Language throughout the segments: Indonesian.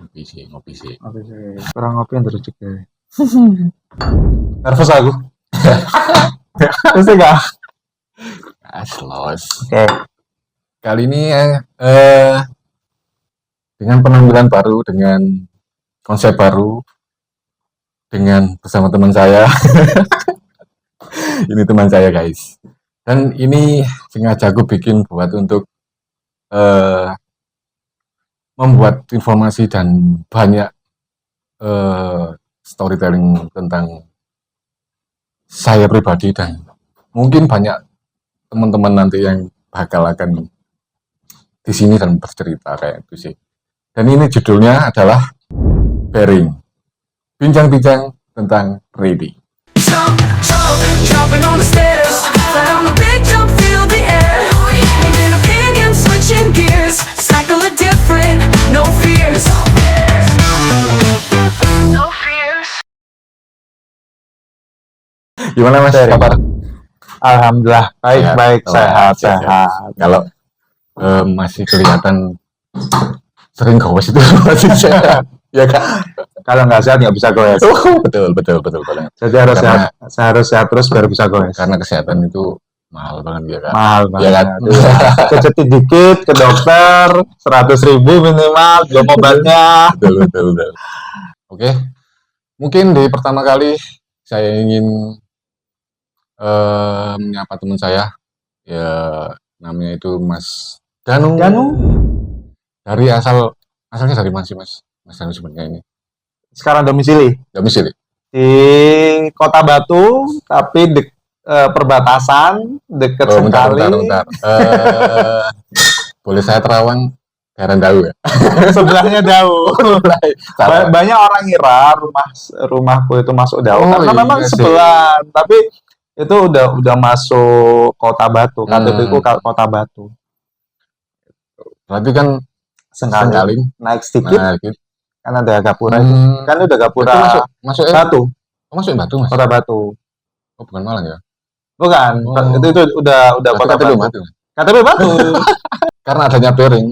ngopi sih. Ngopi sih. Kurang ngopi yang terus juga. Nervous aku. Terus enggak? Aslos. Oke. Kali ini dengan penampilan baru, dengan konsep baru, dengan bersama teman saya. Ini teman saya guys. Dan ini sengaja aku bikin buat untuk membuat informasi dan banyak storytelling tentang saya pribadi dan mungkin banyak teman-teman nanti yang bakal akan di sini dan bercerita kayak itu sih. Dan ini judulnya adalah Bearing. Bincang-bincang tentang ready. Jumping on the stairs, fly on the big jump, feel the air. Moving opinions, switching gears, cycle of different, no fears. No fears. Gimana Mas kabar? Alhamdulillah baik, sehat. Kalau masih kelihatan sering gowes itu masih sehat, ya kan? Kalau nggak sehat nggak bisa goes. Betul banget. Jadi harus sehat terus baru bisa goes. Karena kesehatan itu mahal banget ya kan? Mahal Ya kan? banget. Kecetit dikit ke dokter 100.000 minimal belum obatnya. Betul. Oke, mungkin di pertama kali saya ingin menyapa teman saya, ya namanya itu Mas Danu. Dari asalnya dari mana sih Mas Danu sebenarnya ini? Sekarang domisili di Kota Batu, tapi perbatasan deket sekali. Bentar. Boleh saya terawang daerah Dau ya? Sebelahnya Dau. Banyak orang ngira rumahku itu masuk Dau, karena memang sebelah. Tapi itu udah masuk Kota Batu. KTP-ku Kota Batu. Berarti kan Sekali naik sedikit. Kan ada Gapura itu. Kan udah Gapura masuk Batu. Masuk Batu Mas? Kota Batu. Oh bukan Malang ya? Bukan. Itu udah Kota Batu. KTP Batu. Karena adanya Bearing,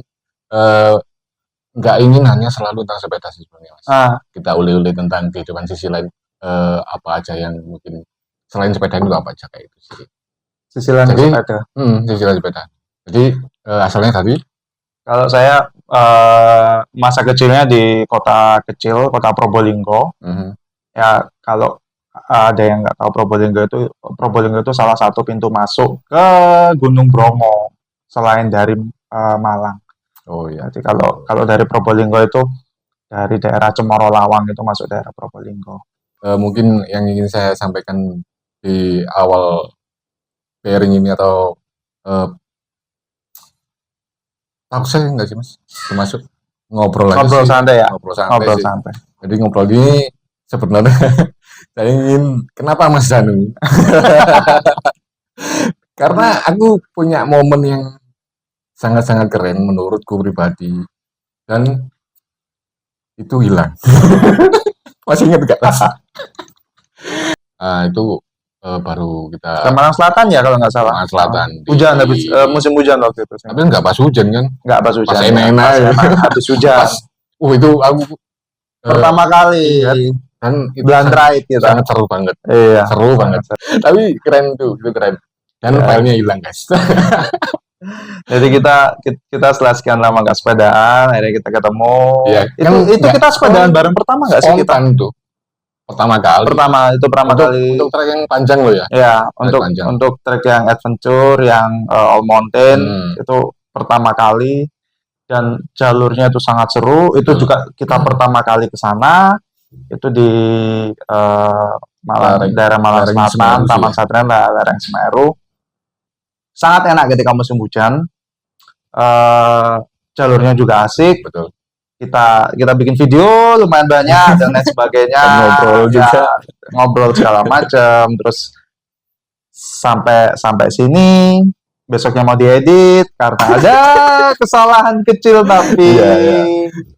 nggak ingin hanya selalu tentang sepeda sih sebenarnya Mas. Kita uli-uli tentang kehidupan sisi lain, apa aja yang mungkin selain sepeda itu apa aja kayak itu sih. Sisi lain sepeda. Sisi lain sepeda. Jadi asalnya tadi? Kalau saya masa kecilnya di kota kecil, Kota Probolinggo. Ya kalau ada yang nggak tahu Probolinggo itu salah satu pintu masuk ke Gunung Bromo selain dari Malang. Oh iya. Jadi kalau dari Probolinggo itu dari daerah Cemoro Lawang itu masuk daerah Probolinggo. Mungkin yang ingin saya sampaikan di awal Bearing ini atau takut saya nggak sih Mas? Termasuk ngobrol santai ya. Ngobrol santai. Jadi ngobrol ini sebenarnya saya ingin kenapa Mas Danu? Karena aku punya momen yang sangat-sangat keren menurutku pribadi dan itu hilang. Masih ingat nggak? Itu baru kita ke Malang Selatan ya kalau nggak salah. Malang Selatan. Hujan habis musim hujan waktu itu. Tapi nggak pas hujan kan? Nggak pas hujan. Pas enak-enak ya. Habis hujan. Itu aku pertama kali dan itu blind ride gitu. Sangat seru banget. Iya. Seru banget. Tapi keren tuh, itu keren. Dan filenya hilang guys. Jadi kita setelah sekian lama nggak sepedaan, akhirnya kita ketemu. Iya, itu kita sepedaan bareng pertama nggak sih kita? Tuh. Pertama kali. Untuk trek yang panjang loh ya? Iya, untuk trek yang adventure, yang all mountain, itu pertama kali. Dan jalurnya itu sangat seru. Itu juga kita pertama kali ke sana. Itu di daerah Malang Selatan, Taman Satria, lereng Semeru. Sangat enak ketika musim hujan. Jalurnya juga asik. Betul. Kita bikin video lumayan banyak dan lain sebagainya. Ngobrol segala macam. Terus sampai sini besoknya mau diedit karena ada kesalahan kecil tapi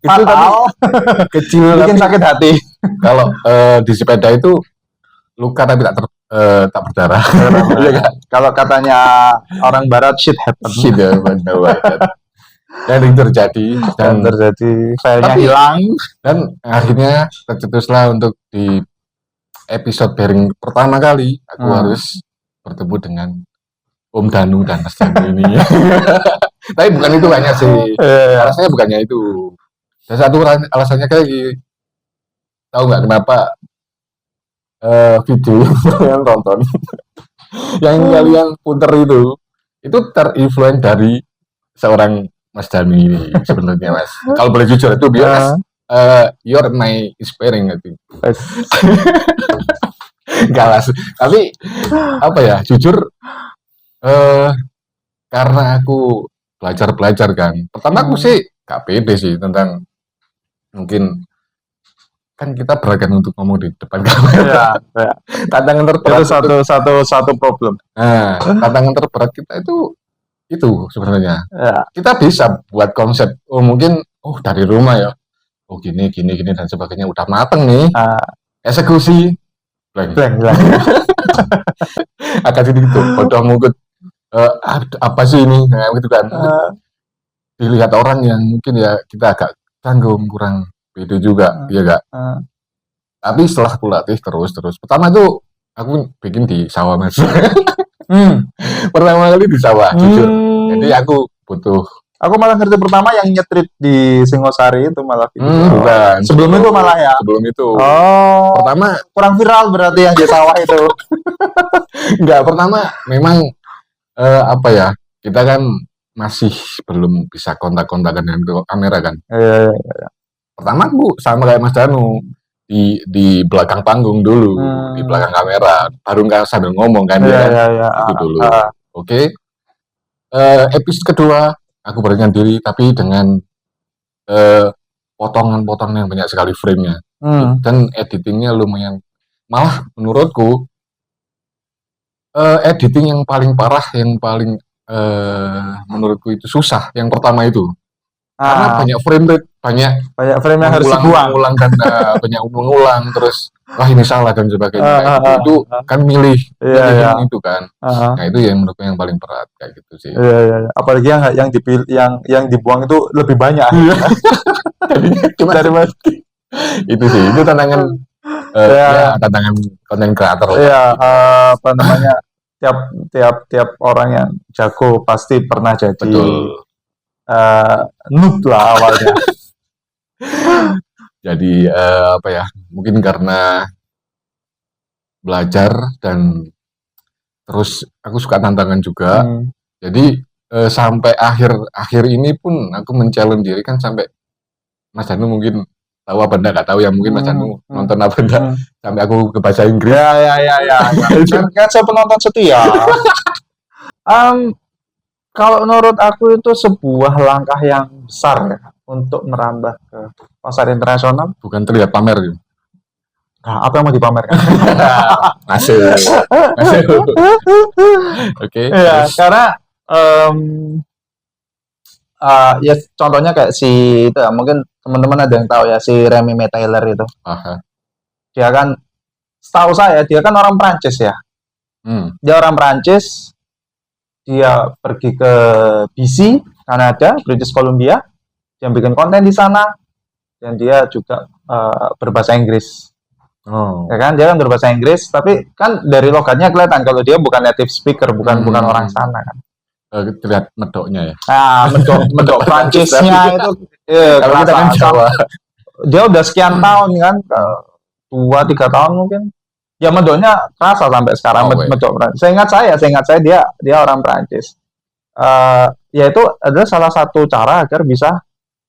fatal. Kecil bikin sakit hati. Kalau di sepeda itu luka tapi tak berdarah. Kalau katanya orang barat shit happens. Shit ya, benar. yang terjadi dan dan terjadi filenya tapi hilang. dan akhirnya tercetuslah untuk di episode Bearing pertama kali aku harus bertemu dengan Om Danu dan Mas Danu ini. Tapi bukan itu hanya sih. Alasannya bukannya itu. Dan satu alasannya kayak gini. Tahu nggak kenapa video yang tonton yang kalian puter itu terinfluen dari seorang Mas Danu ini sebenarnya Mas. Kalau boleh jujur itu biar you're my inspiring itu. Enggak lah. Tapi apa ya? Jujur karena aku belajar kan. Pertama aku sih gak pede sih tentang mungkin kan kita beragam untuk ngomong di depan kamera. Ya. Tantangan terberat Itu satu problem. Nah, tantangan terberat kita itu sebenarnya. Ya. Kita bisa buat konsep. Oh mungkin dari rumah ya. Oh gini dan sebagainya udah mateng nih. Eksekusi blank. Akan sedikit bodoh mungkin apa sih ini gitu kan. Dilihat orang yang mungkin ya kita agak canggung kurang pede juga ya gak. Tapi setelah aku latih terus pertama tuh aku bikin di sawah Mas. Pertama kali di sawah jujur. Jadi aku malah ngerti pertama yang nyetrit di Singosari itu malah gitu. Bukan. Sebelum itu malah ya. Sebelum itu. Pertama kurang viral berarti yang di sawah itu. Enggak, pertama memang apa ya? Kita kan masih belum bisa kontak-kontakan dengan kamera kan. Iya. Pertama aku sama kayak Mas Danu di belakang panggung dulu, di belakang kamera, baru nggak sambil ngomong kan. Iya. Itu dulu. Oke. Episode kedua aku beranikan diri tapi dengan potongan-potongan yang banyak sekali frame-nya. Dan editingnya lumayan, malah menurutku editing yang paling parah, yang paling menurutku itu susah, yang pertama itu. Karena banyak frame rate, banyak frame yang harus dibuang. Mengulang dan banyak mengulang terus ini salah dan sebagainya. Itu kan milih itu kan. Nah itu yang menurutku yang paling berat kayak gitu sih. Iya. Apalagi yang dibuang itu lebih banyak. Cuma dari Mas. Itu sih, itu tantangan tantangan konten kreator. Iya, apa namanya? Tiap orang yang jago pasti pernah jadi noob lah awalnya. Jadi apa ya? Mungkin karena belajar dan terus aku suka tantangan juga. Jadi sampai akhir ini pun aku men-challenge diri kan sampai Mas Danu mungkin tahu apa enggak, nggak tahu ya, mungkin Mas Danu nonton apa enggak, sampai aku ke bahasa Inggris. Ya. Kan saya penonton setia. Kalau menurut aku itu sebuah langkah yang besar ya untuk merambah ke pasar internasional. Bukan terlihat pamer gitu. Nah, apa yang mau dipamerkan? Masuk. Oke. Ya, karena ya contohnya kayak si itu ya, mungkin teman-teman ada yang tahu ya, si Remy Taylor itu. Dia kan, setahu saya dia kan orang Prancis ya. Dia orang Prancis. Dia pergi ke BC, Kanada, British Columbia. Dia bikin konten di sana dan dia juga berbahasa Inggris. Ya kan, dia kan berbahasa Inggris, tapi kan dari logatnya kelihatan kalau dia bukan native speaker, bukan orang sana kan. Terlihat medoknya ya. Nah, medok Prancisnya itu kalau kita kan Jawa. Dia udah sekian tahun kan, 2-3 tahun mungkin. Ya medoknya kerasa sampai sekarang, medok Prancis. Seingat saya dia orang Prancis. Ya itu adalah salah satu cara agar bisa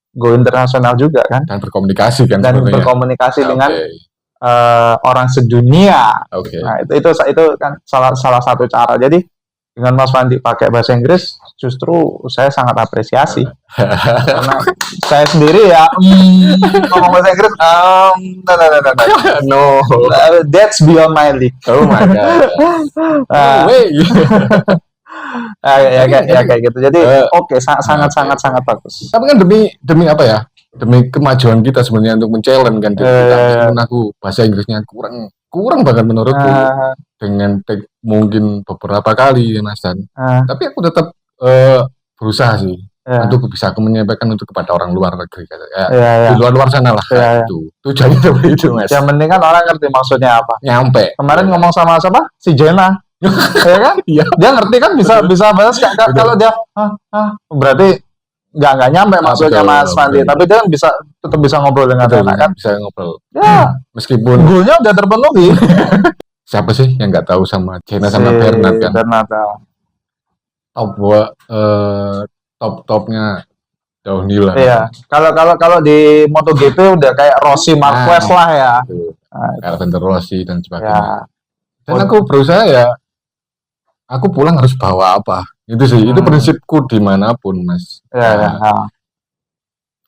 go internasional juga kan. Dan berkomunikasi kan. Dan berkomunikasi dengan orang sedunia. Nah itu kan salah satu cara. Jadi dengan Mas Fandi pakai bahasa Inggris, justru saya sangat apresiasi. Karena saya sendiri ya ngomong bahasa Inggris, no, that's beyond my league. Oh my god. Kayak gitu. Jadi sangat bagus. Tapi kan demi apa ya? Demi kemajuan kita sebenarnya untuk men-challenge kan kita. Aku bahasa Inggrisnya kurang banget menurutku. Dengan mungkin beberapa kali ya Mas Dan. Tapi aku tetap berusaha sih. Ya. untuk bisa aku menyampaikan untuk kepada orang luar negeri kayak Ya, di luar sana lah Ya, kayak gitu. Tujuannya seperti itu Mas. Yang penting kan orang ngerti maksudnya apa. Nyampe. Kemarin ngomong sama siapa? Si Jenna. Ya kan? Iya. Dia ngerti kan bisa bahas kalau dia berarti nggak nyampe maksudnya betul, Mas Fandi, betul. tapi dia kan tetap bisa ngobrol dengan Betul, enak kan. bisa ngobrol. Ya, Meskipun goalnya udah terpenuhi. siapa sih yang nggak tahu sama Jenna Si sama Bernard kan? Bernard. Top-topnya downhill lah. Iya. Kalau di MotoGP udah kayak Rossi Marquez lah ya. Gitu. Nah, Valentino Rossi dan ya. sebagainya. Dan aku berusaha ya, aku pulang harus bawa apa? Itu sih, itu prinsipku dimanapun Mas. Ya.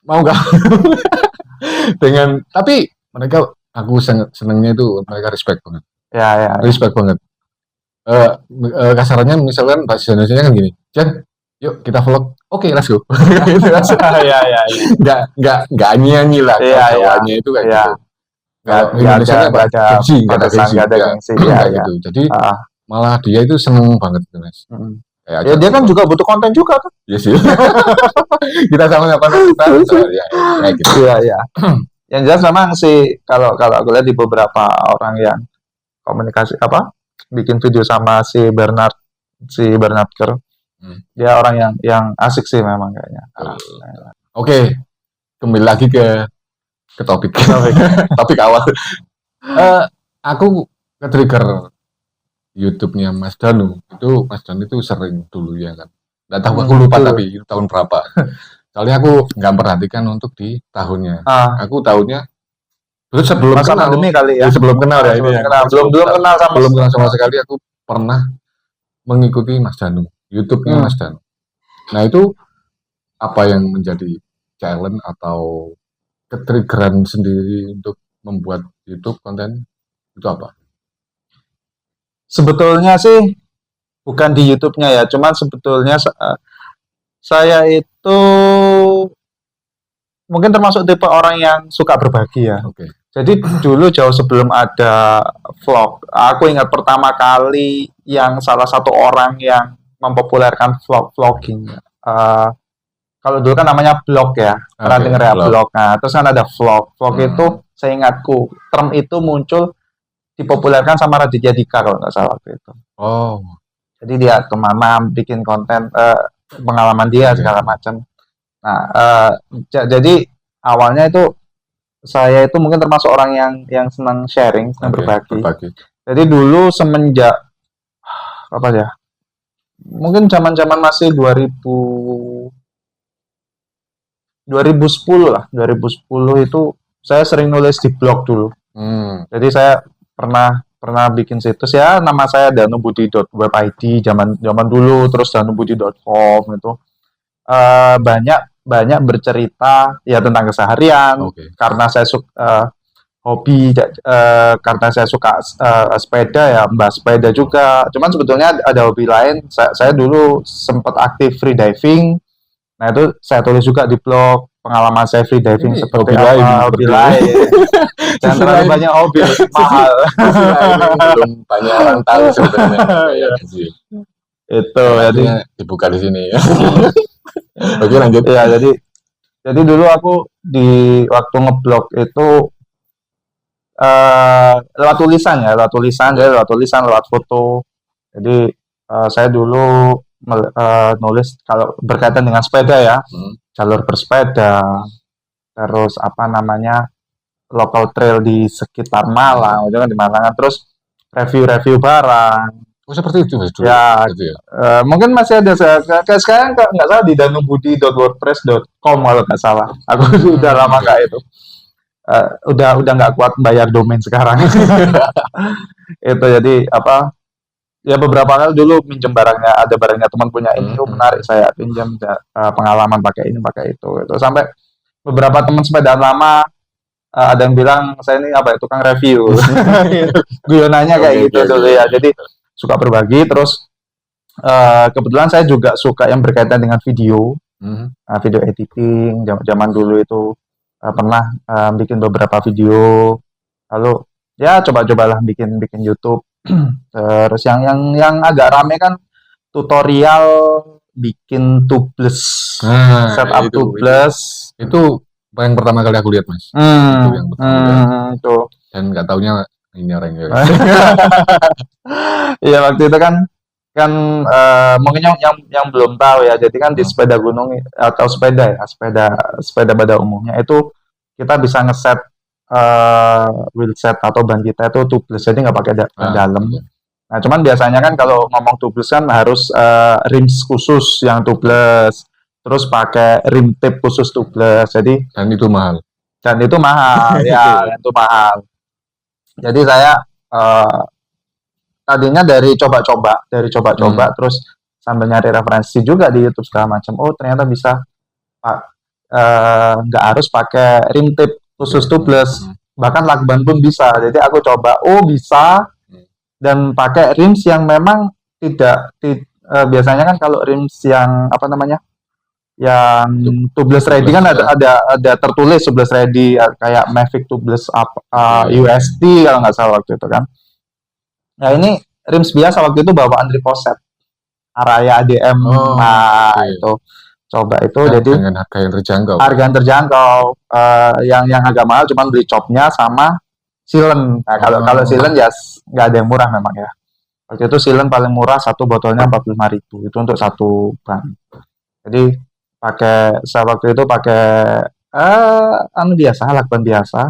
Mau nggak? Tapi mereka, aku sangat senangnya itu mereka respect banget. Ya. Respect banget. Kasarannya misalkan bahasa Indonesia kan gini, Jan, yuk kita vlog, oke, let's go. Gitu kan. Ya. Nggak nyanyi lah, Iya, Jawanya itu kayak Iya. gitu. Kalau Indonesia nggak ada gengsi, nggak ada gengsi, nggak ada ya. gengsi, Kayak ya. gitu. Jadi Ah. malah dia itu seneng banget gitu Mas. Kayak Ya dia kan juga butuh konten juga kan. Iya sih. Kita sama-sama ya, kayak gitu. Iya. Yang jelas memang sih kalau aku lihat di beberapa orang yang komunikasi bikin video sama si Bernard Kerr, dia orang yang asik sih memang kayaknya. Oke, kembali lagi ke topik topik awal. Aku ke-trigger YouTube-nya Mas Danu. Mas Danu itu sering dulu ya kan. Nggak tahu aku lupa tapi tahun berapa. Soalnya aku nggak perhatikan untuk di tahunnya. Aku tahunnya terus sebelum masa kenal. pandemi kali ya. Sebelum kenal ya ini. Belum kenal sama sekali aku pernah mengikuti Mas Danu, YouTube-nya Mas Danu. Nah, itu apa yang menjadi challenge atau ketriggeran sendiri untuk membuat YouTube konten itu apa? Sebetulnya sih bukan di YouTube-nya ya, cuman sebetulnya saya itu mungkin termasuk tipe orang yang suka berbagi ya. Oke. Jadi dulu jauh sebelum ada vlog, aku ingat pertama kali yang salah satu orang yang mempopulerkan vlogging. Kalau dulu kan namanya blog ya, pernah dengar ya blog. Nah, terus kan ada vlog. Vlog itu saya ingatku, term itu muncul dipopulerkan sama Raditya Dika kalau nggak salah waktu itu. Oh. Jadi dia kemana bikin konten pengalaman dia segala macam. Nah, jadi awalnya itu saya itu mungkin termasuk orang yang senang sharing, senang berbagi. Jadi dulu semenjak apa ya? Mungkin zaman-zaman masih 2010 lah. 2010 itu saya sering nulis di blog dulu. Jadi saya pernah bikin situs ya, nama saya danubudi.webid zaman dulu, terus danubudi.com itu banyak bercerita ya tentang keseharian. Karena saya suka hobi, karena saya suka sepeda ya, bahas sepeda juga. Cuman sebetulnya ada hobi lain. Saya dulu sempat aktif free diving. Nah, itu saya tulis juga di blog pengalaman saya free diving seperti apa, hobi lain. Jangan terlalu banyak hobi, mahal. Belum banyak orang tahu sebenarnya. Itu jadi dibuka di sini. Oke, lanjut. Ya, jadi dulu aku di waktu ngeblog itu lewat tulisan, lewat foto. Jadi saya dulu nulis kalau berkaitan dengan sepeda ya, jalur bersepeda, terus local trail di sekitar Malang, jangan di Malang, terus review barang. Oh, seperti itu Mas dulu. Ya, mungkin masih ada kayak sekarang nggak salah di danubudi.wordpress.com kalau nggak salah. Aku udah lama nggak itu. Udah nggak kuat bayar domain sekarang. Itu jadi ya beberapa kali dulu minjem ada barangnya teman punya ini, menarik, saya pinjam pengalaman pakai ini pakai itu. Sampai beberapa teman sepedaan lama ada yang bilang saya ini tukang review. Guyonannya kayak gitu dulu ya. Jadi suka berbagi, terus kebetulan saya juga suka yang berkaitan dengan video, video editing. Zaman dulu itu pernah bikin beberapa video, lalu ya cobalah bikin YouTube. Terus yang agak rame kan tutorial bikin tubeless, Nah, setup itu. tubeless. Itu yang pertama kali aku lihat, Mas. Itu yang pertama kali. Tuh. Dan nggak taunya ini orangnya. Iya, waktu itu kan mungkin yang belum tahu ya. Jadi kan di sepeda gunung atau sepeda sepeda pada umumnya itu kita bisa ngeset wheelset atau ban kita itu tubeless, jadi nggak pakai ban dalam. Iya. Nah, cuman biasanya kan kalau ngomong tubeless kan harus rims khusus yang tubeless, terus pakai rim tip khusus tubeless. Jadi Dan itu mahal. ya, itu mahal. Jadi saya tadinya dari coba-coba, terus sambil nyari referensi juga di YouTube segala macam. Oh, ternyata bisa nggak harus pakai rim tip khusus tubeless, bahkan lakban pun bisa. Jadi aku coba, oh bisa, dan pakai rims yang memang tidak biasanya kan kalau rims yang apa namanya, yang tubeless ready kan ada tertulis tubeless ready, kayak Mavic tubeless UST kalau nggak salah waktu itu kan. Nah, ini rims biasa waktu itu bawaan Riposet Araya ADM. Itu coba itu, jadi dengan harga yang terjangkau. Yang agak mahal cuman beli chopnya sama silen. Nah, kalau silen ya nggak ada yang murah memang ya. Waktu itu silen paling murah satu botolnya 45.000, itu untuk satu ban. Jadi saya waktu itu pakai lakban biasa.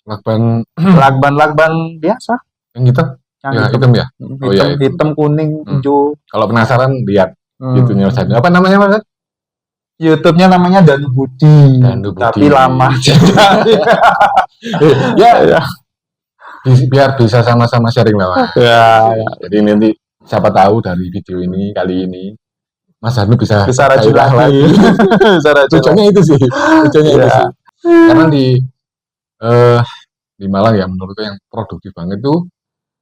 Lakban biasa. Yang hitam ya? Hitam, kuning, hijau. Kalau penasaran lihat YouTube-nya Mas Danu. Apa namanya, Mas? YouTube-nya namanya Danu Budi. Tapi lama. ya. Biar bisa sama-sama sharing lah, Mas. Ya. Jadi nanti siapa tahu dari video ini kali ini Mas Danu bisa rajin lagi. Tujuannya itu sih. Karena di Malang ya, menurutku yang produktif banget itu,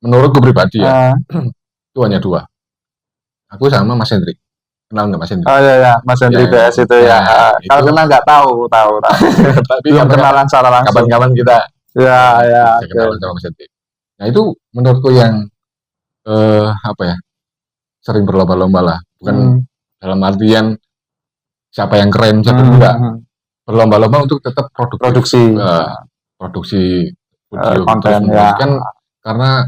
menurutku pribadi ya, itu hanya 2. Aku sama Mas Hendrik. Kenal nggak Mas Hendrik? Oh iya, Mas Hendrik BS itu ya. Kalau kenal nggak tahu. Tapi belum kenalan secara langsung. Kapan-kapan kita ya kenalan sama Mas Hendrik. Nah, itu menurutku yang sering berlomba-lomba lah. Bukan dalam artian siapa yang keren, siapa enggak. Berlomba-lomba untuk tetap produksi video konten ya. Kan karena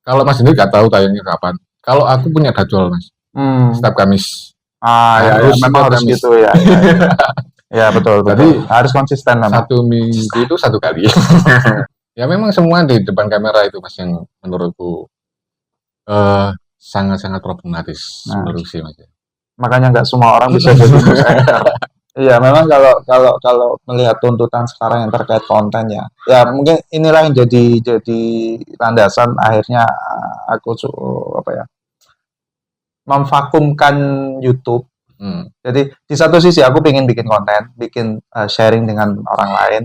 kalau Mas Hendrik nggak tahu tayangnya kapan. Kalau aku punya jadwal, Mas. Setiap Kamis. Memang harus gitu ya. Ya, betul. Jadi harus konsisten memang. 1 minggu itu 1 kali. Ya memang semua di depan kamera itu, Mas, yang menurutku sangat-sangat problematis menurut sih, Mas. Makanya nggak semua orang bisa jadi news anchor. Iya, memang kalau melihat tuntutan sekarang yang terkait konten ya mungkin inilah yang jadi landasan akhirnya aku memvakumkan YouTube. Jadi di satu sisi aku pengen bikin konten, sharing dengan orang lain,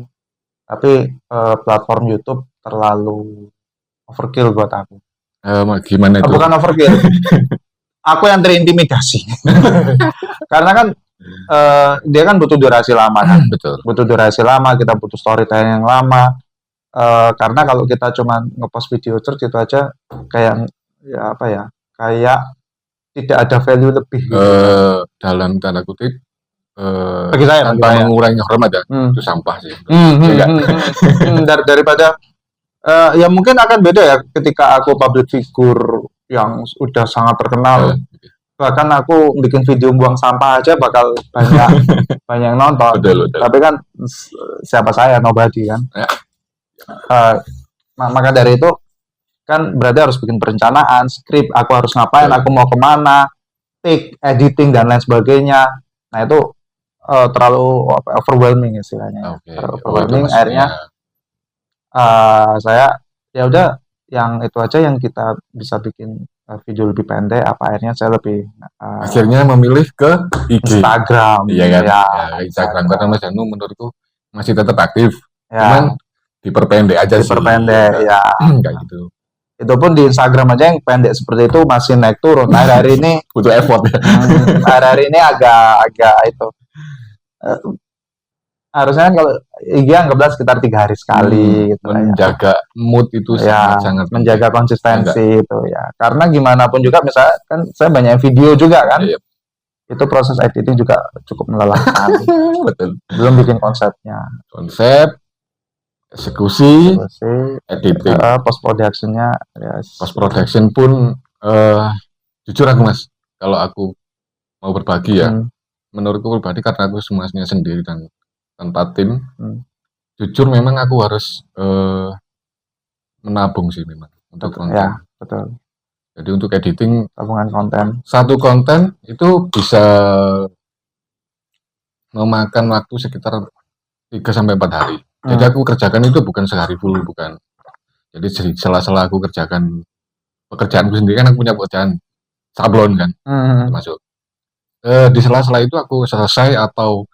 tapi platform YouTube terlalu overkill buat aku. Gimana itu? Bukan overkill, aku yang terintimidasi. Karena kan dia kan butuh durasi lama kan. Betul. Butuh durasi lama, kita butuh storytelling yang lama. Karena kalau kita cuma ngepost video search itu aja kayak kayak tidak ada value lebih. Dalam tanda kutip, bagi saya, tanpa mengurangi hormat ya, itu sampah sih. Daripada ya mungkin akan beda ya ketika aku public figure yang udah sangat terkenal. Bahkan aku bikin video buang sampah aja bakal banyak yang nonton. Betul. Tapi kan siapa saya, nobody kan. Maka dari itu kan berarti harus bikin perencanaan, skrip, aku harus ngapain, aku mau kemana, take, editing dan lain sebagainya. Nah itu terlalu overwhelming istilahnya. Overwhelming, akhirnya saya ya udah yang itu aja yang kita bisa bikin video lebih pendek. Akhirnya saya lebih akhirnya memilih ke Instagram. Iya kan? Instagram karena Mas Danu menurutku masih tetap aktif, cuman diperpendek aja sih. Ya. Kayak gitu. Itu pun di Instagram aja yang pendek seperti itu masih naik turun. Hari ini butuh effort ya. Hari ini agak itu. Harusnya kan kalau IG anggaplah sekitar 3 hari sekali gitu. Menjaga mood itu sangat menjaga konsistensi itu ya. Karena gimana pun juga misalnya kan saya banyak video juga kan. itu proses editing juga cukup melelahkan. Betul. Belum bikin konsepnya, Konsep, eksekusi, terus editing. post productionnya, yes. Post production pun jujur aku Mas, kalau aku mau berbagi ya, menurutku pribadi karena aku semuanya sendiri dan tanpa tim, jujur memang aku harus menabung sih memang untuk konten. Ya, betul. Jadi untuk editing Tabungan konten. satu konten itu bisa memakan waktu sekitar 3 sampai 4 hari. Jadi aku kerjakan itu bukan sehari full, bukan. Jadi sela-sela aku kerjakan pekerjaanku sendiri, kan aku punya pekerjaan sablon kan, termasuk. Di sela-sela itu aku selesai atau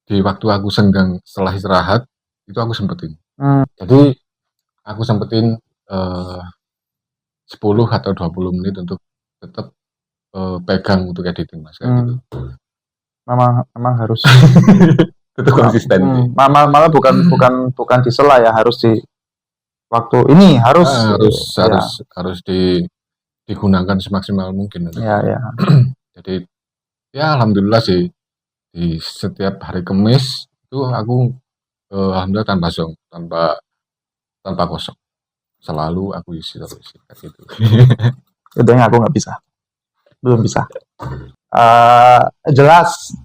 di waktu aku senggang setelah istirahat itu aku sempetin. Jadi aku sempetin 10 atau 20 menit untuk tetap pegang untuk editing Mas kayak gitu. Memang harus Itu konsisten. malah bukan disela ya, harus di waktu ini harus digunakan semaksimal mungkin. Ya. Jadi ya alhamdulillah sih di setiap hari Kamis itu aku alhamdulillah tanpa kosong. Selalu aku isi terus kayak gitu. Itu yang aku nggak bisa, belum bisa. Jelas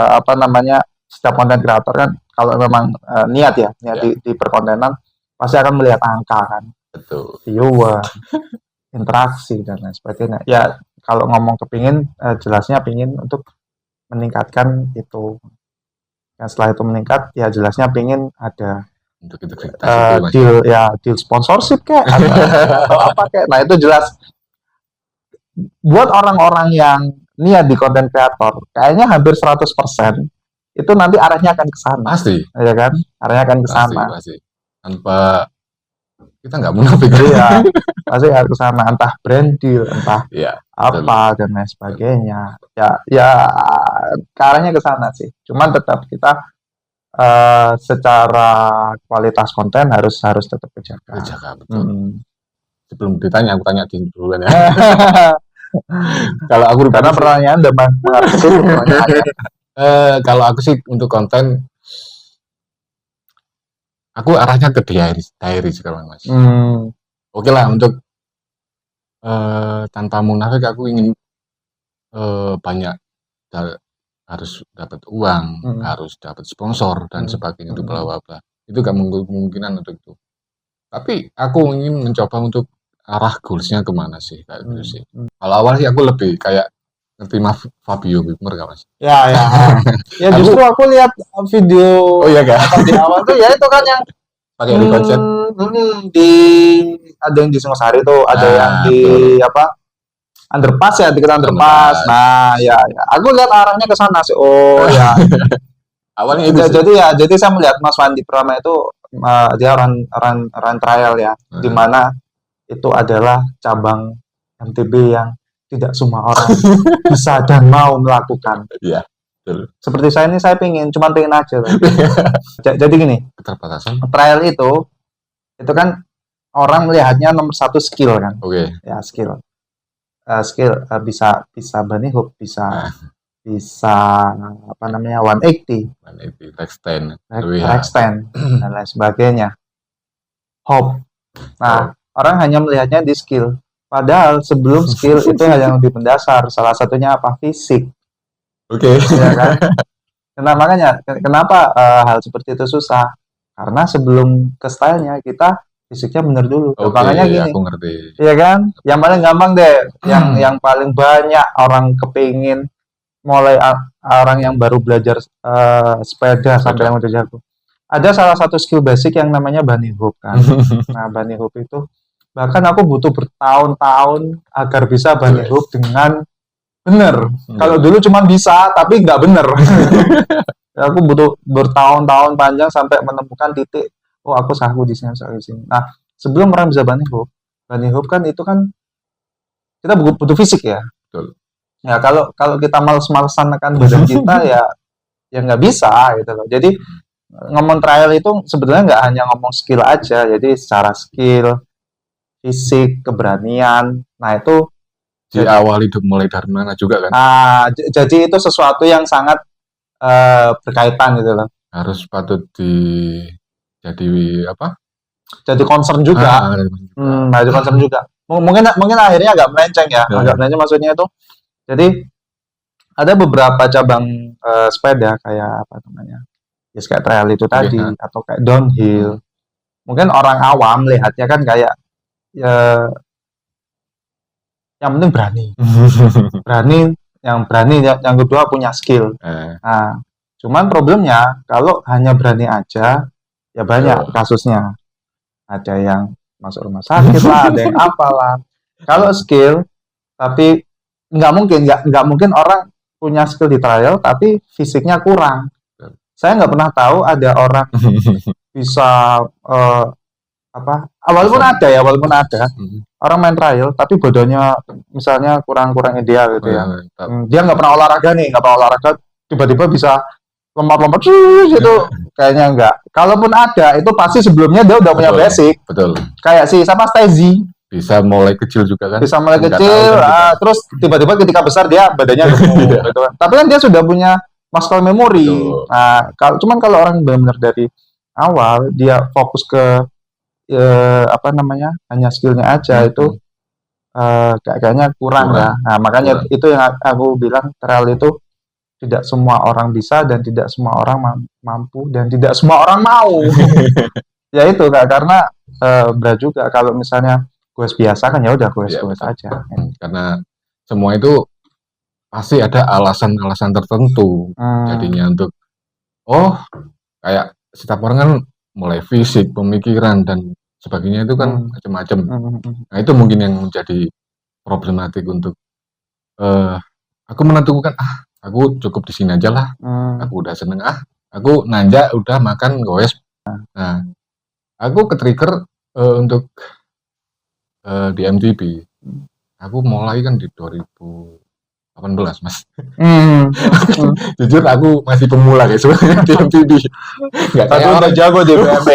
apa namanya, setiap konten kreator kan kalau memang niat di perkontenan pasti akan melihat angka kan, Betul. viewer, interaksi dan lain sebagainya. Ya kalau ngomong kepingin, jelasnya pingin untuk meningkatkan itu. Yang setelah itu meningkat, ya jelasnya pingin ada untuk integritas deal sponsorship kayak atau apa kayak. Nah itu jelas buat orang-orang yang niat di konten kreator, kayaknya hampir 100% itu nanti arahnya akan ke sana. Pasti. Ya kan? Arahnya akan ke sana. Pasti. Tanpa kita nggak munafik. Iya. Pasti harus ke sana, entah brand deal, entah apa betul. dan lain sebagainya. Ya ke arahnya ke sana sih. Cuman tetap kita secara kualitas konten harus tetap terjaga. Betul. Sebelum ditanya, aku tanya duluan ya. Kalau aku karena pertanyaan udah mengerti pertanyaannya. Kalau aku sih untuk konten, aku arahnya ke diary sekarang Mas. Oke lah, untuk tanpa munafik aku ingin banyak harus dapat uang, harus dapat sponsor dan sebagainya, untuk bla bla bla. Itu gak kemungkinan untuk itu. Tapi aku ingin mencoba untuk arah goalsnya kemana sih kayak gitu sih. Kalau awal sih aku lebih kayak ngerti Fabio Wimmer gak Mas? Ya justru aku lihat video di awal tuh ya itu kan yang pakai helikopter. Ada yang di Singosari tuh, ada yang di underpass ya, di underpass. Nah, ya. Aku lihat arahnya ke sana sih. Oh, ya. Awalnya itu. Jadi saya melihat Mas Wandi Prama itu dia run trial ya, di mana itu adalah cabang MTB yang tidak semua orang bisa dan mau melakukan. Iya, betul. Seperti saya ini, saya cuma pengen aja. Jadi gini, keterbatasan. Trial itu kan orang melihatnya nomor 1 skill kan. Oke. Ya, skill bisa bunny hook, bisa apa namanya 180 extend dan lain sebagainya. Hop. Nah, orang hanya melihatnya di skill. Padahal sebelum skill itu yang lebih mendasar. Salah satunya apa? Fisik. Oke. Ya kan? Kenapa hal seperti itu susah? Karena sebelum ke stylenya kita fisiknya bener dulu. Makanya gini. Aku ngerti. Iya kan? Yang paling gampang deh, yang paling banyak orang kepingin, mulai orang yang baru belajar sepeda sampai yang udah jago. Ada salah satu skill basic yang namanya bunny hoop kan. Nah, bunny hoop itu bahkan aku butuh bertahun-tahun agar bisa bunny hoop dengan bener. Kalau dulu cuma bisa tapi nggak bener. Aku butuh bertahun-tahun panjang sampai menemukan titik, oh aku sahu di sini. Nah, sebelum orang bisa bunny hoop kan itu kan kita butuh fisik ya. Betul. Ya kalau kita males-malesan akan badan kita ya nggak bisa gitu loh. Jadi ngomong trial itu sebetulnya nggak hanya ngomong skill aja, jadi secara skill, fisik, keberanian. Nah itu diawali mulai dari mana juga kan. Jadi itu sesuatu yang sangat berkaitan gitu loh. Harus patut jadi apa? Jadi concern juga. Jadi concern juga. Mungkin akhirnya agak melenceng ya. Agak melenceng maksudnya itu. Jadi ada beberapa cabang sepeda kayak apa namanya? Ya kayak trail itu tadi atau kayak downhill. Mungkin orang awam lihatnya kan kayak yang penting berani. Yang kedua punya skill. Nah, cuman problemnya kalau hanya berani aja ya banyak kasusnya. Ada yang masuk rumah sakit lah, ada yang apalah. Kalau skill, tapi nggak mungkin orang punya skill di trail, tapi fisiknya kurang. Saya nggak pernah tahu ada orang bisa walaupun ada orang main trail, tapi badannya misalnya kurang ideal gitu ya. Dia nggak pernah olahraga, tiba-tiba bisa lompat-lompat gitu, kayaknya enggak. Kalaupun ada, itu pasti sebelumnya dia udah punya basic. Betul. Kayak Stazy. Bisa mulai kecil juga kan. Bisa mulai kecil, terus tiba-tiba ketika besar dia badannya gemuk gitu kan. Tapi kan dia sudah punya muscle memory. Nah, kalau orang benar-benar dari awal dia fokus ke hanya skillnya aja itu kayaknya kurang ya. Nah, makanya itu yang aku bilang trail itu tidak semua orang bisa dan tidak semua orang mampu dan tidak semua orang mau. Ya itu karena berat juga kalau misalnya goes biasa kan ya udah goes aja. Karena semua itu pasti ada alasan-alasan tertentu. Jadinya untuk kayak setiap orang kan mulai fisik, pemikiran dan sebagainya itu kan macam-macam. Nah, itu mungkin yang menjadi problematik untuk aku menentukan aku cukup di sini aja lah. Aku udah seneng aku nanjak udah makan goes. Nah, aku ke-trigger untuk di MTB. Aku mulai kan di 2018, Mas. Jujur aku masih pemula guys sebenarnya di MTB. Enggak kayak udah jago di BMP.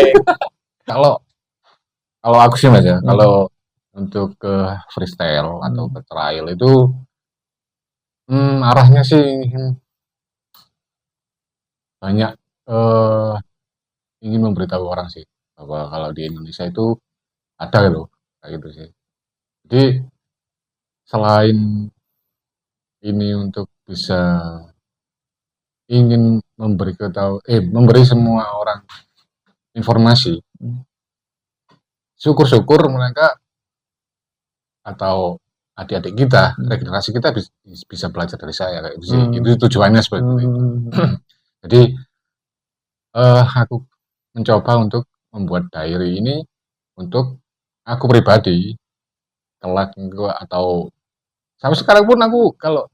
Kalau aku sih Mas ya, kalau untuk ke freestyle atau ke trail itu arahnya sih banyak ingin memberitahu orang sih bahwa kalau di Indonesia itu ada loh kayak gitu sih. Jadi selain ini untuk bisa ingin memberi semua orang informasi, syukur-syukur mereka atau adik-adik kita, regenerasi kita bisa belajar dari saya kayak gitu sih. Itu tujuannya seperti itu. Jadi aku mencoba untuk membuat diary ini untuk aku pribadi kelak atau sampai sekarang pun aku kalau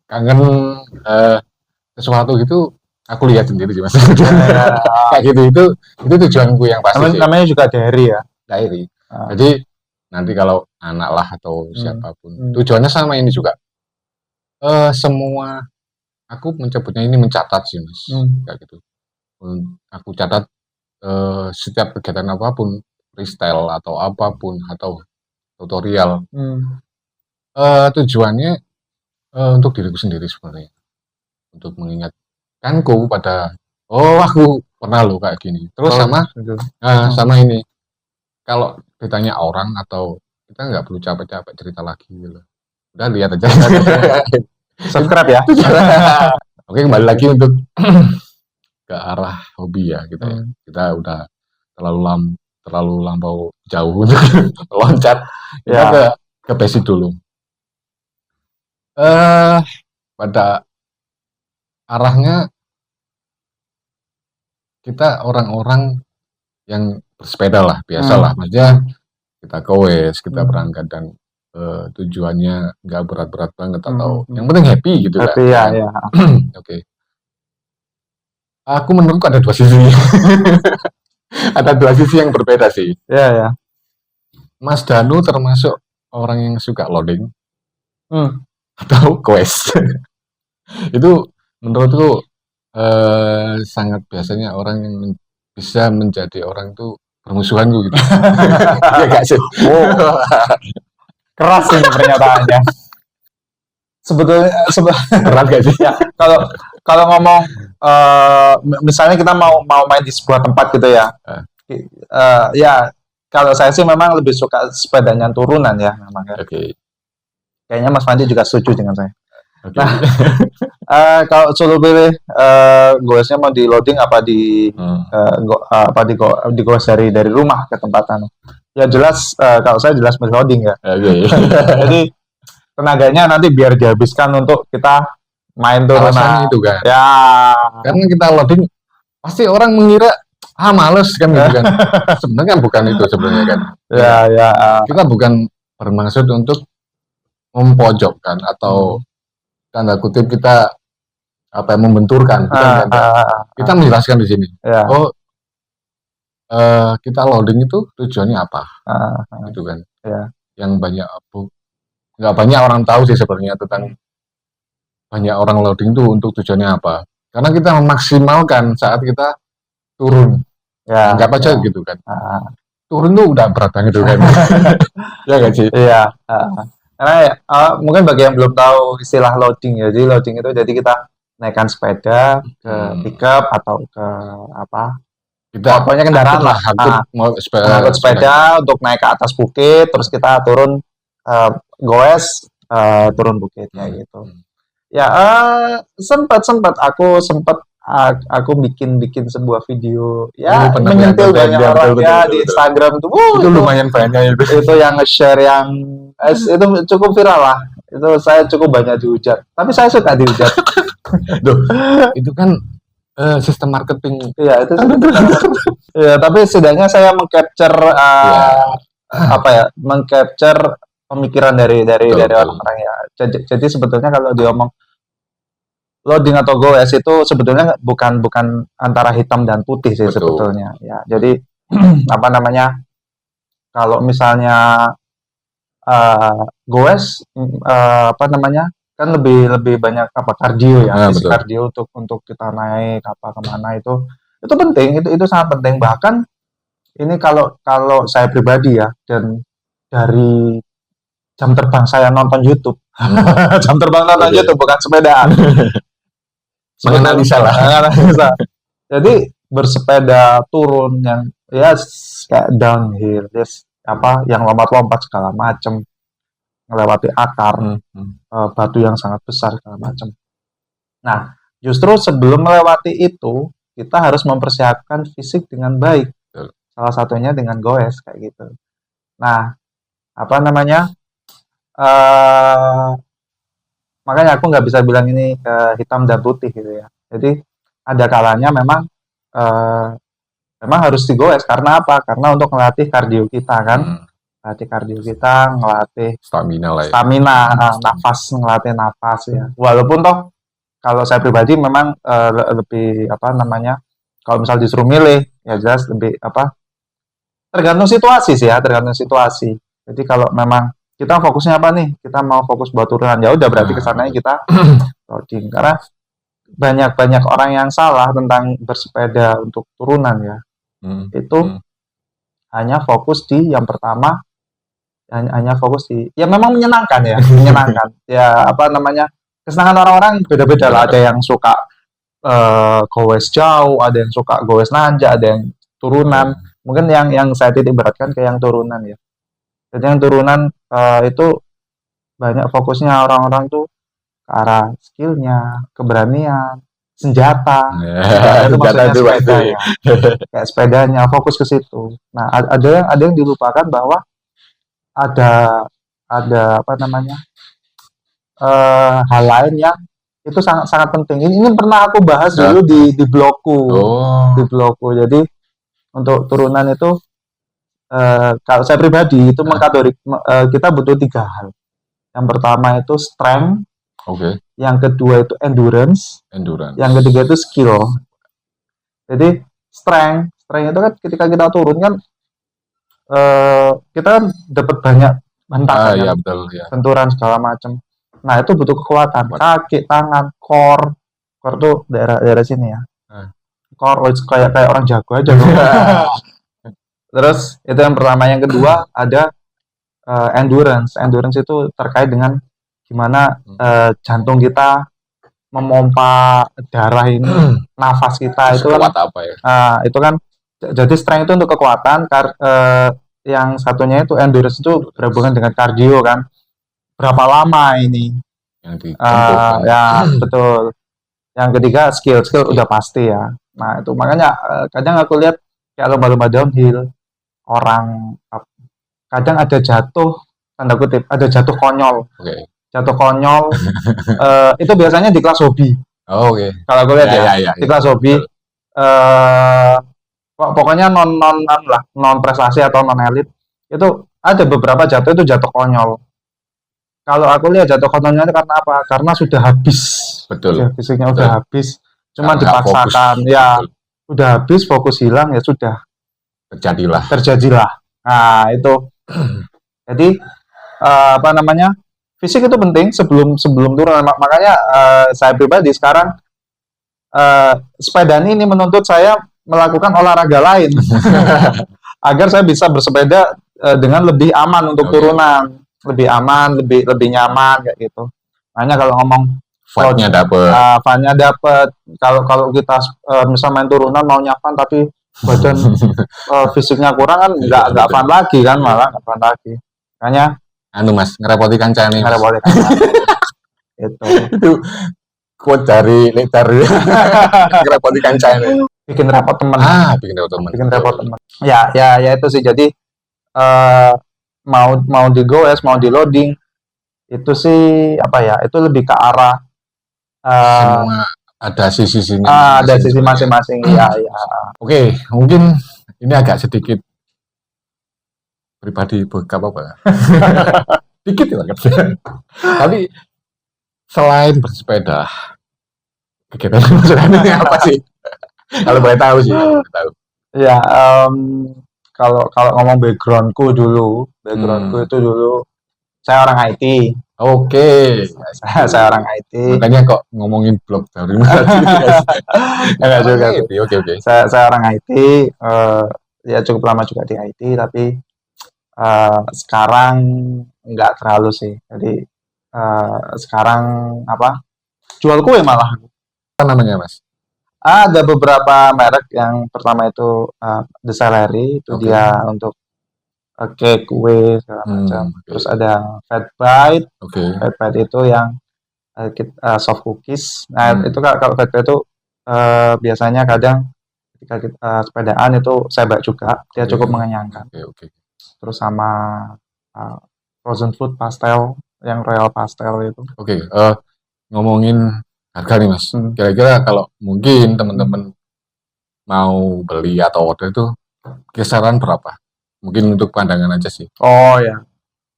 kangen sesuatu gitu aku lihat sendiri sih Mas. Kayak gitu itu tujuanku yang pasti sih. Namanya juga diary ya. Diary. Jadi nanti kalau anak lah atau siapapun tujuannya sama ini juga semua aku menyebutnya ini mencatat sih Mas kayak gitu. Aku catat setiap kegiatan apapun, freestyle atau apapun atau tutorial tujuannya untuk diriku sendiri sebenarnya, untuk mengingatkanku pada aku pernah loh kayak gini. Terus sama ini kalau ditanya orang atau kita nggak perlu capek-capek cerita lagi gitu. Udah lihat aja. Subscribe ya. Oke, kembali lagi untuk ke arah hobi ya kita ya. Kita udah terlalu lampau jauh untuk loncat. Kita ke basic dulu. Pada arahnya kita orang-orang yang bersepeda lah, biasalah. Maksudnya kita goes, kita berangkat dan tujuannya nggak berat-berat banget atau yang penting happy gitu kan. Ya. Oke. Aku menurutku ada dua sisi. Ada dua sisi yang berbeda sih. Ya. Mas Danu termasuk orang yang suka loading atau quest. Itu menurutku sangat biasanya orang yang bisa menjadi orang itu bermusuhanku gitu. Iya gak sih? Keras ini pernyataannya. sebetulnya Berat gak sih? ya, kalau kalau ngomong misalnya kita mau main di sebuah tempat gitu ya. Ya kalau saya sih memang lebih suka sepedanya turunan ya memang ya. Oke. Kayaknya Mas Fandi juga setuju dengan saya. Oke. Nah, kalau suruh pilih goesnya mau di loading apa di di goes dari rumah ke tempatan. Ya jelas kalau saya jelas milih loading ya. Oke. Jadi tenaganya nanti biar dihabiskan untuk kita main turunan. Alasannya itu kan. Ya. Karena kita loading pasti orang mengira males kan gitu kan. Sebenarnya kan bukan itu sebenarnya kan. Ya. Kita bukan bermaksud untuk mempojokkan atau tanda kutip kita membenturkan. Bukan, kita menjelaskan di sini. Ya. Oh, kita loading itu tujuannya apa? Gitu kan. Ya. Yang nggak banyak orang tahu sih sebenarnya tentang banyak orang loading itu untuk tujuannya apa. Karena kita memaksimalkan saat kita turun. Ya. Anggap aja gitu kan. Turun tuh udah berat banget tuh kan. Ya nggak sih? Iya. Karena mungkin bagi yang belum tahu istilah loading ya, jadi loading itu jadi kita naikkan sepeda ke pickup atau ke apa? Pokoknya kendaraan lah. Angkut sepeda untuk naik ke atas bukit, terus kita turun goes turun bukit kayak gitu. Ya sempat aku bikin sebuah video ya menyentil banyak orang ya di Instagram tuh. Itu lumayan banyak itu yang nge-share yang itu cukup viral lah. Itu saya cukup banyak dihujat. Tapi saya suka dihujat. Itu kan sistem marketing. Iya, itu. Ya, tapi setidaknya saya mengcapture mengcapture pemikiran dari orang-orang ya. Jadi sebetulnya kalau diomong loading atau goes itu sebetulnya bukan antara hitam dan putih sih. Betul. Sebetulnya ya. Jadi kalau misalnya goes kan lebih banyak kardio ya, kardio untuk kita naik kemana itu penting, itu sangat penting. Bahkan ini kalau saya pribadi ya, dan dari jam terbang saya nonton YouTube. Jam terbang nonton YouTube bukan sepedaan. Menganalisa lah. Jadi bersepeda turun yang ya kayak downhill, yang lompat-lompat segala macam, melewati akar, batu yang sangat besar segala macam. Nah, justru sebelum melewati itu kita harus mempersiapkan fisik dengan baik. Salah satunya dengan goes kayak gitu. Nah, makanya aku nggak bisa bilang ini hitam dan putih gitu ya. Jadi ada kalanya memang harus digoes. Karena apa? Karena untuk melatih kardio kita kan, melatih kardio kita, ngelatih stamina, ngelatih nafas ya. Walaupun toh kalau saya pribadi memang lebih kalau misal disuruh milih ya jelas lebih tergantung situasi sih ya, tergantung situasi. Jadi kalau memang kita fokusnya apa nih? Kita mau fokus buat turunan, ya udah berarti kesananya kita loading. Karena banyak orang yang salah tentang bersepeda untuk turunan ya. Itu hanya fokus di yang pertama, hanya fokus di ya memang menyenangkan ya, menyenangkan. Ya kesenangan orang-orang beda-beda lah. Ada yang suka goes jauh, ada yang suka goes nanjak, ada yang turunan. Mungkin yang saya titik beratkan ke yang turunan ya. Jadi yang turunan itu banyak fokusnya orang-orang tuh ke arah skillnya, keberanian, senjata. Itu maksudnya sepeda ya. Kayak sepedanya fokus ke situ. Nah, ada yang dilupakan bahwa ada hal lain yang itu sangat penting. Ini pernah aku bahas dulu di blogku. Di blogku. Jadi untuk turunan itu kalau saya pribadi itu kita butuh 3 hal. Yang pertama itu strength. Yang kedua itu endurance. Yang ketiga itu skill. Jadi strength itu kan ketika kita turun kan kita kan dapat banyak hentakan, ya, betul, ya. benturan segala macam. Nah itu butuh kekuatan kaki, tangan, core tuh daerah sini ya. Core kayak orang jago aja. Terus itu yang pertama. Yang kedua ada endurance. Endurance itu terkait dengan gimana jantung kita memompa darah ini, nafas kita itu kan Sekuat apa ya? itu kan jadi strength itu untuk kekuatan, yang satunya itu endurance itu berhubungan dengan kardio kan. Berapa lama ini? Yang ditempuh kan. Ya betul. Yang ketiga skill udah pasti ya. Nah itu makanya kadang aku lihat kayak lomba-lomba downhill orang kadang ada jatuh tanda kutip ada jatuh konyol. Oke. Jatuh konyol itu biasanya di kelas hobi. Oh, oke. Kalau aku lihat Ya. di kelas hobi pokoknya non prestasi atau non elit itu ada beberapa jatuh itu jatuh konyol. Kalau aku lihat jatuh konyolnya itu karena apa? Karena sudah habis. Betul. Ya, fisiknya Betul. udah habis. Cuma Karena nggak dipaksakan. fokus. Ya, Betul. udah habis, fokus hilang ya sudah Terjadilah. Nah, itu. Jadi apa namanya? Fisik itu penting sebelum turun. Makanya saya pribadi sekarang sepedaan ini menuntut saya melakukan olahraga lain agar saya bisa bersepeda dengan lebih aman untuk Oke. turunan, lebih aman, lebih nyaman kayak gitu. Makanya kalau ngomong Vibe-nya dapet. fun-nya dapet. Kalau kita misal main turunan mau nyapan tapi badan fisiknya kurang kan nggak Betul. fun lagi kan, malah nggak fun lagi. Makanya Mas, ngerepoti kancane. nggak boleh kan. Itu Itu quote dari ngerepoti kancane. bikin repot teman. Bikin repot teman. Bikin repot teman. Ya itu sih. Jadi mau di goes, mau di loading itu sih apa ya? Itu lebih ke arah Semua ada sisi-sisinya. ada sisi masing-masing. Ya. Oke, mungkin ini agak sedikit pribadi bokap apa? Dikit ya kan. Tapi selain bersepeda, kegiatan ini apa sih? Kalau boleh tahu sih, Ya, kalau ngomong backgroundku itu dulu saya orang IT. Oke. Saya orang IT. Makanya kok ngomongin blog dari mana? Enggak juga. Oke. Saya orang IT, ya cukup lama juga di IT, tapi sekarang nggak terlalu sih. Jadi sekarang apa? Jual kue malah. Apa namanya, Mas? Ada beberapa merek. Yang pertama itu The Celery, itu Oke. dia untuk cake, kue segala macam. Oke. Terus ada Fat Bite. Oke. Fat Bite itu yang soft cookies. Nah, itu kalau Fat Bite itu biasanya kadang ketika kita sepedaan itu saya bawa juga. Dia cukup mengenyangkan. Oke. Terus sama frozen food pastel, yang Royal Pastel itu. Oke. Ngomongin harga nih, Mas. Kira-kira kalau mungkin teman-teman mau beli atau order itu kisaran berapa? Mungkin untuk pandangan aja sih. Oh ya.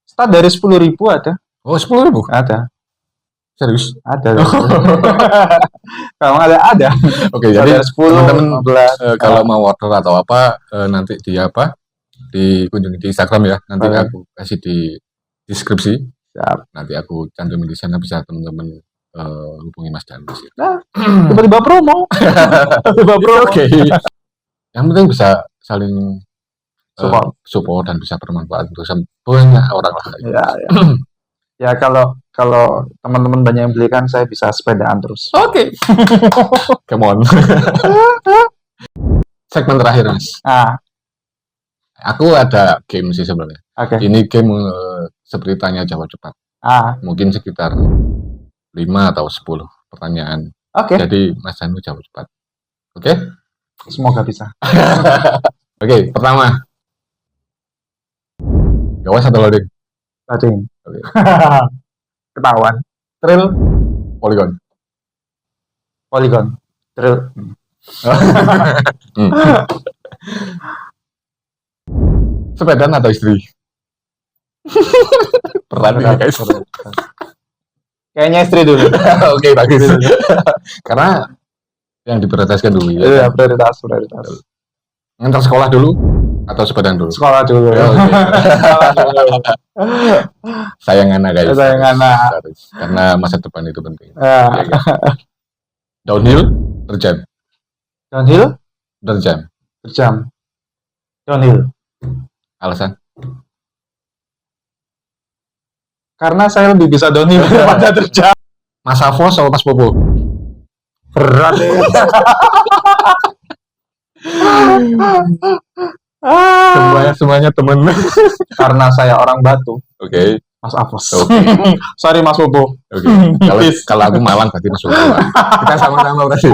Start dari 10.000 ada. Oh, 10.000? Ada. Serius? Ada. Kalau nggak ada. Oke, jadi 10, teman-teman 15. kalau mau order atau apa nanti di dikunjungi di Instagram ya. Nanti Boleh. aku kasih di deskripsi. Siap. Nanti aku cantumin di sana, bisa teman-teman hubungi Mas dan Mas. Nah, tiba-tiba promo. Oke. Yang penting bisa saling support dan bisa bermanfaat untuk banyak orang lah. Ya. Ya kalau teman-teman banyak yang beli kan saya bisa sepedaan terus. Oke. Come on. Segmen terakhir, Mas. Aku ada game sih sebenarnya. Oke. Ini game seperti tanya jawab cepat. Mungkin sekitar 5 atau 10 pertanyaan. Oke. Jadi Mas Danu jawab cepat. Oke? Semoga bisa. Oke, pertama. Gawas atau loading? Loading. Oke. Ketahuan. Trail, polygon. Polygon. Trail. Sepedaan atau istri? Berat nih, guys. Kayaknya istri dulu. Oke, bagus. Karena yang diprioritaskan dulu ya. Iya, prioritas. Ngantar sekolah dulu atau sepedaan dulu? Sekolah dulu. Sayang anak, guys. Sayang anak. Karena masa depan itu penting. Ya. Ya, kan? Downhill, berjam. Downhill? Berjam. Downhill. Alasan? Karena saya lebih bisa downhill daripada terjang. Mas Avos sama Mas Popo? Berat ya. Semuanya temen. Karena saya orang Batu, Oke. Mas Avos. Oke. Sorry Mas Bobo. Oke. Kalau aku Malang berarti Mas Popo. Kita sama-sama berarti.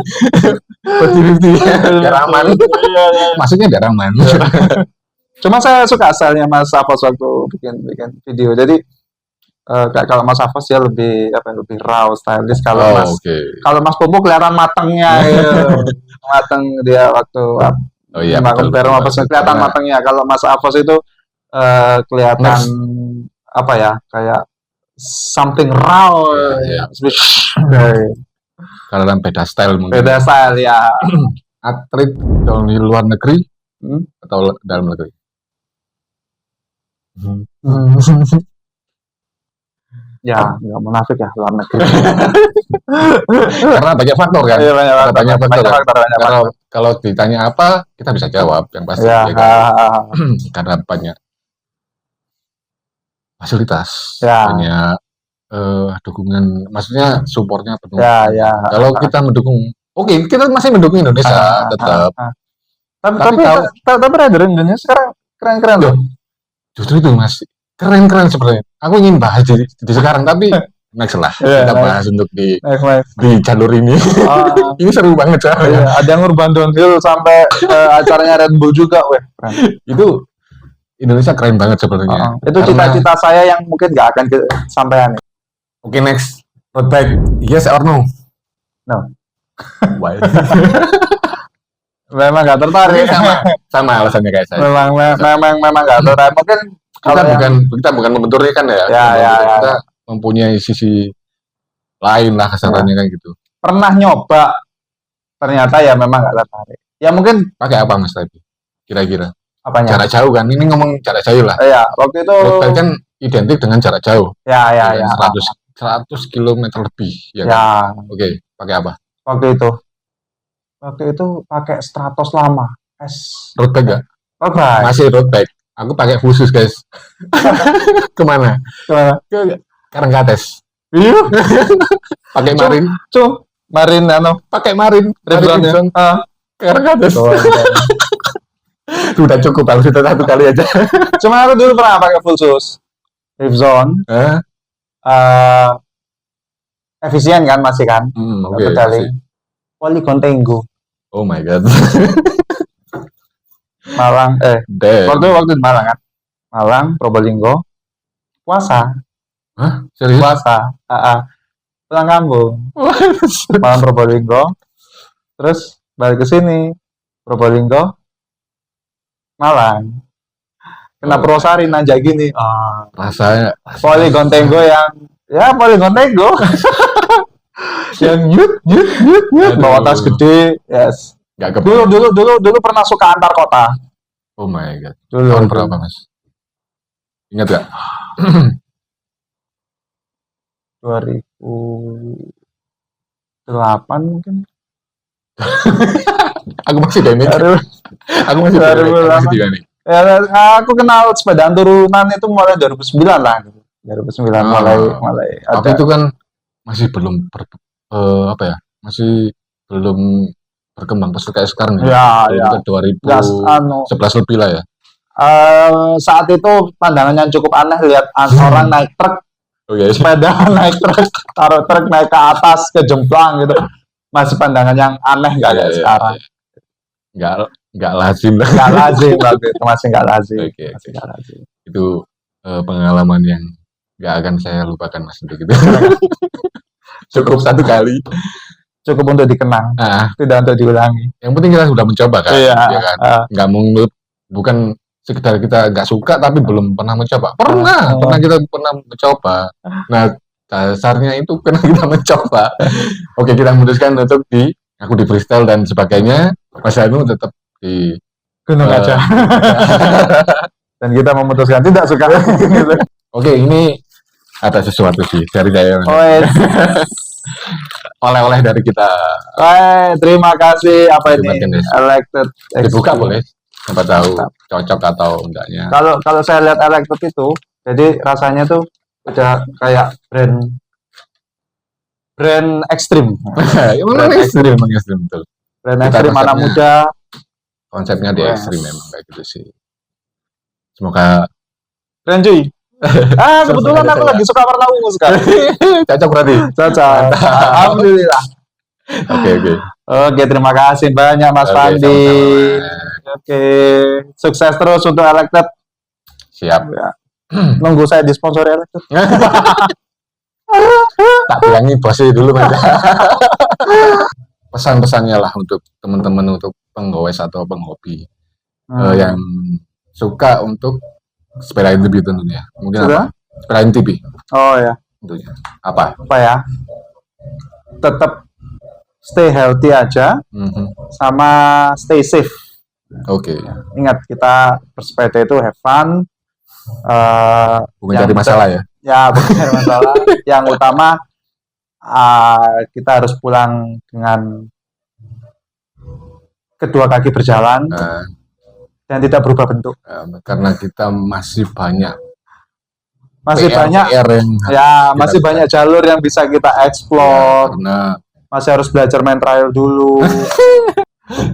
50-50. Biar aman. Maksudnya biar aman. Cuma saya suka stylenya Mas Avos waktu bikin video. Jadi kalau Mas Avos ya lebih lebih raw, stylish. Kalau Mas Bobo kelihatan matangnya, matang dia waktu kelihatan matangnya. Kalau Mas Avos itu kelihatan kayak something raw, Karena beda style mungkin. beda style ya. Atlet di luar negeri atau dalam negeri? Ya, nggak munafik ya luar negeri. Karena banyak faktor kan. Iya, Banyak faktor. faktor. Kalau ditanya apa, kita bisa jawab yang pasti. Ya, ya kan? Karena banyak fasilitas, Ya. banyak dukungan, maksudnya supportnya penuh. ya. Kalau kita mendukung, kita masih mendukung Indonesia tetap. Tapi rider Indonesia sekarang keren-keren loh. Justru itu Mas, keren-keren sebenarnya. Aku ingin bahas di sekarang, tapi next lah. Kita bahas untuk di jalur ini. Ini seru banget soalnya. Ada yang urban downhill sampai acaranya Red Bull juga, keren. Itu Indonesia keren banget sebenarnya. Itu cita-cita saya yang mungkin nggak akan kesampaian. Oke, next. Road bike, yes or no? No. Why? Memang nggak tertarik. Sama alasannya kayak saya. Memang nggak tertarik. Mungkin kita bukan membenturkan ya. Kita mempunyai sisi lain lah kasarannya kayak gitu. Pernah nyoba, ternyata ya memang nggak tertarik. Ya mungkin pakai apa Mas tadi? Kira-kira? Apanya? Jarak jauh kan? Ini ngomong jarak jauh lah. Iya, waktu itu. Road bike kan identik dengan jarak jauh. Ya. 100 km lebih. Ya. Kan? Oke, pakai apa? Waktu itu pakai Stratos lama. Road bike nggak? Road bike. Masih road bike. Aku pakai khusus guys. Kemana? Ke Karangkates. Iya. Pakai Marin. Marin pakai Marin. Revson. Karangkates. Sudah cukup, kalau sudah satu kali aja. Cuma aku dulu pernah pakai full sus. Revson. Efisien kan masih kan? Polygon Tango. Oh my god. Malang waktu di Malang kan. Malang, Probolinggo. Puasa. Hah? Serius? Puasa. Pulang kampung. Malang Probolinggo. Terus balik ke sini. Probolinggo. Malang. Kena Purwosari nanjak gini. Rasanya Polygon Tango Polygon Tango. Yang nyut bawa tas gede, yes. Dulu pernah suka antar kota. Oh my god. Dulu. Tahun berapa Mas? Ingat gak? 2008 mungkin. Aku masih dynamic. Ya, aku kenal sepedaan turunan itu mulai 2009 lah. 2009 mulai. Tapi itu kan masih belum masih belum berkembang pas kayak sekarang ya. Kita 2011 lebih lah ya. Saat itu pandangannya cukup aneh lihat orang naik truk, sepeda naik truk, taruh truk naik ke atas ke jemplang gitu. Masih pandangan yang aneh nggak kayak sekarang. Nggak lazim lah. Nggak lazim waktu itu, masih nggak lazim. Nggak lazim. Itu pengalaman yang nggak akan saya lupakan Mas untuk itu. Cukup satu kali. Cukup untuk dikenang, tidak untuk diulangi. Yang penting kita sudah mencoba kan, ya kan? Nggak bukan sekedar kita nggak suka tapi belum pernah mencoba. Pernah kita pernah mencoba. Nah, dasarnya itu karena kita mencoba. Oke, kita memutuskan untuk aku di freestyle dan sebagainya. Mas Anu tetap di gunung aja. Dan kita memutuskan tidak suka. Oke, ini ada sesuatu sih dari saya. Oleh-oleh dari kita. Terima kasih. Apa ini? Elected. Dibuka boleh? Siapa tahu cocok atau enggaknya. Kalau saya lihat elected itu, jadi rasanya tuh Udah kayak brand ekstrim. Emang ekstrim, emang ekstrim betul. Brand Kita ekstrim anak konsepnya- muda. Konsepnya di Yes. ekstrim memang kayak gitu sih. Semoga Keren cuy. Kebetulan Semoga aku kita- lagi suka warna ungu sekarang. cocok berarti. Cocok. Alhamdulillah. Oke. Oke, terima kasih banyak Mas Oke, Pandi. sama-sama. Oke, sukses terus untuk Elected. Siap. Ya. Nunggu saya disponsori Elected. Tak bilangi bosnya dulu Mas. Pesan-pesannya lah untuk teman-teman, untuk penggoes atau penghobi yang suka untuk sepeda MTB tentunya. Mungkin Suka? apa? Sepeda MTB Oh ya, tentunya. Apa? apa ya? Tetap stay healthy aja, Mhm. sama stay safe. Oke. Ingat, kita bersepeda itu have fun. Bukan Yang cari masalah ya. Ya, bukan cari masalah. Yang utama kita harus pulang dengan kedua kaki berjalan Nah, dan tidak berubah bentuk. karena kita masih banyak Masih PR banyak yang ya, kita masih bisa- banyak jalur yang bisa kita explore. karena Masih harus belajar main trial dulu.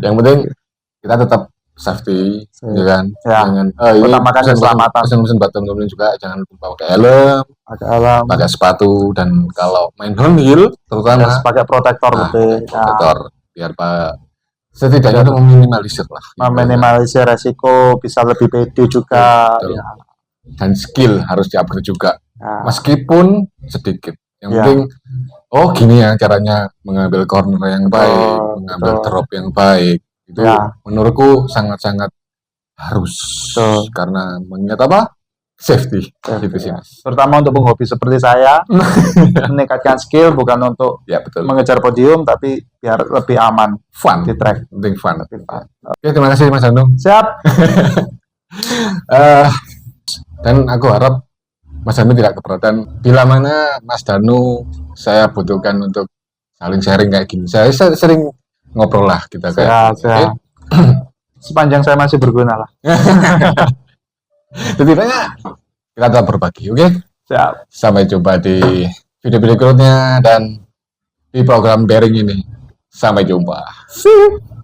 yang penting kita tetap safety, ya kan? Ya. Jangan, Utamakan keselamatan. Pesan-pesan buat teman-teman juga, jangan lupa pakai helm, Agak alam. pakai sepatu, dan kalau main downhill terutama Harus pakai protektor Nah, betul. Ya. protektor, biar setidaknya itu meminimalisir lah. Meminimalisir resiko, bisa lebih pede juga. Betul. Ya. Dan skill harus di-upgrade juga, Ya. meskipun sedikit. Yang Ya. penting, oh gini ya caranya mengambil corner yang baik, Betul, mengambil betul. drop yang baik. Itu Ya. menurutku sangat-sangat harus, Betul. karena mengingat apa? Safety. Safety, Gitu sih, ya. Mas. Terutama untuk penghobi seperti saya, meningkatkan skill bukan untuk Ya betul. mengejar podium, tapi biar lebih aman Fun. di track. Penting fun. Lebih fun. Oke, terima kasih Mas Anu. Siap. Dan aku harap Mas Danu tidak keberatan bila mana Mas Danu saya butuhkan untuk saling sharing kayak gini. Saya sering ngobrol lah kita kayak. Siap. Sepanjang saya masih berguna lah. Setidaknya kita tetap berbagi, oke? Siap. Sampai jumpa di video berikutnya dan di program daring ini. Sampai jumpa. Sip.